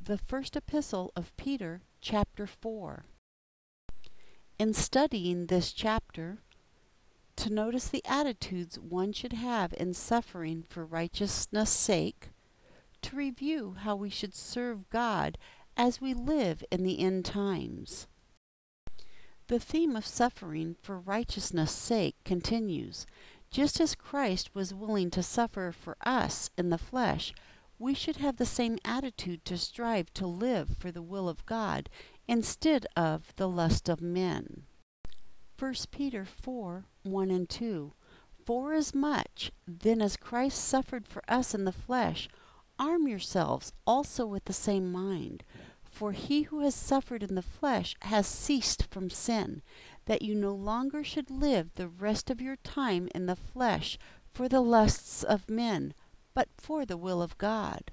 The first epistle of Peter, chapter 4. In studying this chapter, to notice the attitudes one should have in suffering for righteousness' sake, to review how we should serve God as we live in the end times. The theme of suffering for righteousness' sake continues. Just as Christ was willing to suffer for us in the flesh, we should have the same attitude to strive to live for the will of God instead of the lust of men. 1 Peter 4, 1 and 2. Forasmuch then as Christ suffered for us in the flesh, arm yourselves also with the same mind. For he who has suffered in the flesh has ceased from sin, that you no longer should live the rest of your time in the flesh for the lusts of men, but for the will of God.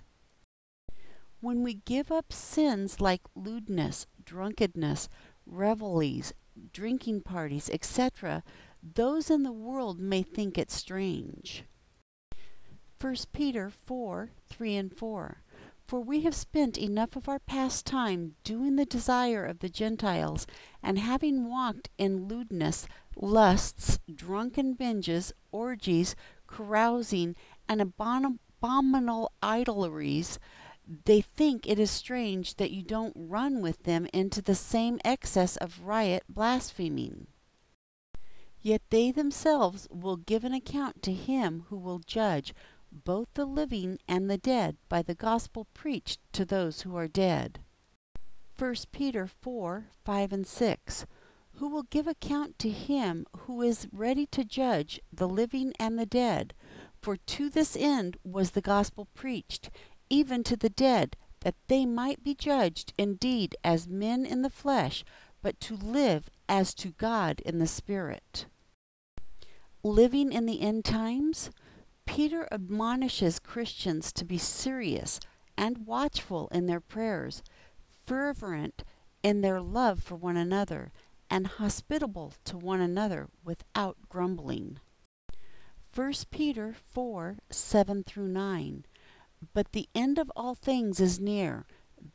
When we give up sins like lewdness, drunkenness, revelries, drinking parties, etc., those in the world may think it strange. 1 Peter 4, 3 and 4. For we have spent enough of our past time doing the desire of the Gentiles, and having walked in lewdness, lusts, drunken binges, orgies, carousing, and abominable idolatries, they think it is strange that you don't run with them into the same excess of riot blaspheming. Yet they themselves will give an account to him who will judge both the living and the dead by the gospel preached to those who are dead. 1 Peter 4, 5 and 6. Who will give account to him who is ready to judge the living and the dead? For to this end was the gospel preached, even to the dead, that they might be judged indeed as men in the flesh, but to live as to God in the Spirit. Living in the end times? Peter admonishes Christians to be serious and watchful in their prayers, fervent in their love for one another, and hospitable to one another without grumbling. 1 Peter 4, 7 through 9. But the end of all things is near.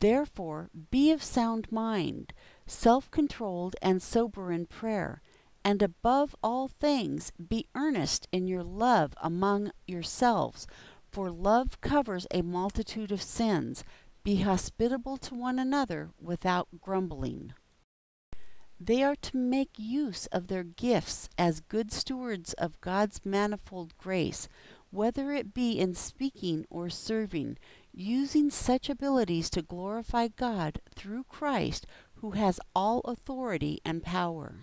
Therefore be of sound mind, self-controlled and sober in prayer. And above all things, be earnest in your love among yourselves, for love covers a multitude of sins. Be hospitable to one another without grumbling. They are to make use of their gifts as good stewards of God's manifold grace, whether it be in speaking or serving, using such abilities to glorify God through Christ, who has all authority and power.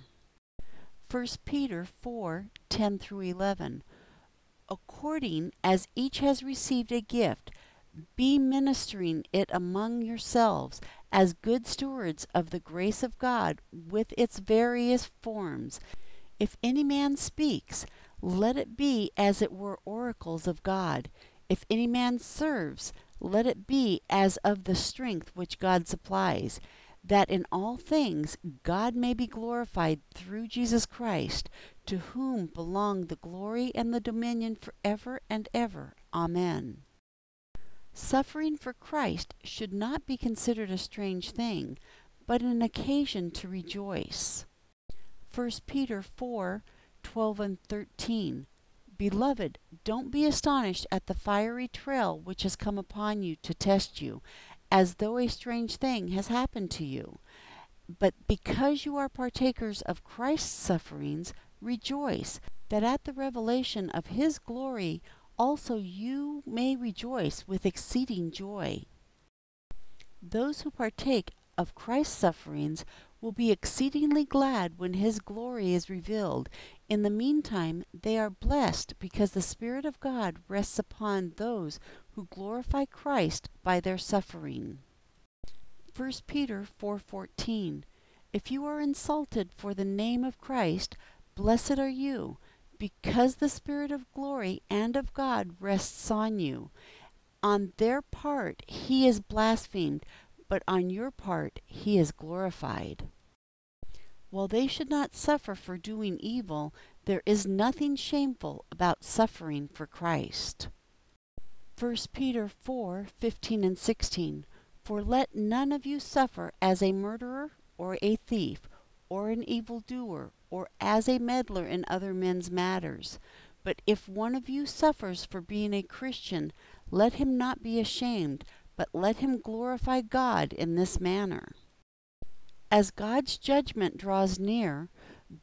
1 Peter 4, 10 through 11. According as each has received a gift, be ministering it among yourselves as good stewards of the grace of God with its various forms. If any man speaks, let it be as it were oracles of God. If any man serves, let it be as of the strength which God supplies, that in all things God may be glorified through Jesus Christ, to whom belong the glory and the dominion forever and ever. Amen. Suffering for Christ should not be considered a strange thing, but an occasion to rejoice. 1 Peter 4, 12 and 13. Beloved, don't be astonished at the fiery trial which has come upon you to test you, as though a strange thing has happened to you. But because you are partakers of Christ's sufferings, rejoice, that at the revelation of his glory also you may rejoice with exceeding joy. Those who partake of Christ's sufferings will be exceedingly glad when his glory is revealed. In the meantime, they are blessed because the Spirit of God rests upon those who glorify Christ by their suffering. 1 Peter 4:14. If you are insulted for the name of Christ, blessed are you, because the Spirit of glory and of God rests on you. On their part he is blasphemed, but on your part he is glorified. While they should not suffer for doing evil, there is nothing shameful about suffering for Christ. 1 Peter 4:15 and 16. For let none of you suffer as a murderer, or a thief, or an evildoer, or as a meddler in other men's matters. But if one of you suffers for being a Christian, let him not be ashamed, but let him glorify God in this manner. As God's judgment draws near,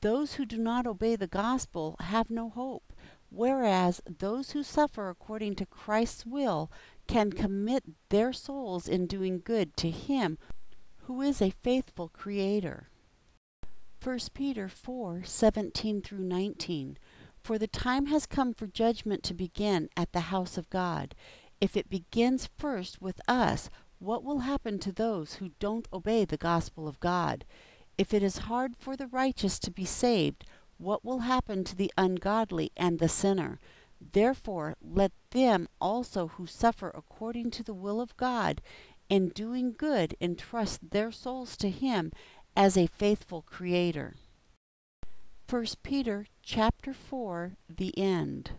those who do not obey the gospel have no hope, whereas those who suffer according to Christ's will can commit their souls in doing good to Him who is a faithful Creator. 1 Peter 4:17 through 19. For the time has come for judgment to begin at the house of God. If it begins first with us, what will happen to those who don't obey the gospel of God? If it is hard for the righteous to be saved, what will happen to the ungodly and the sinner? Therefore, let them also who suffer according to the will of God in doing good entrust their souls to Him as a faithful Creator. 1 Peter chapter 4, the end.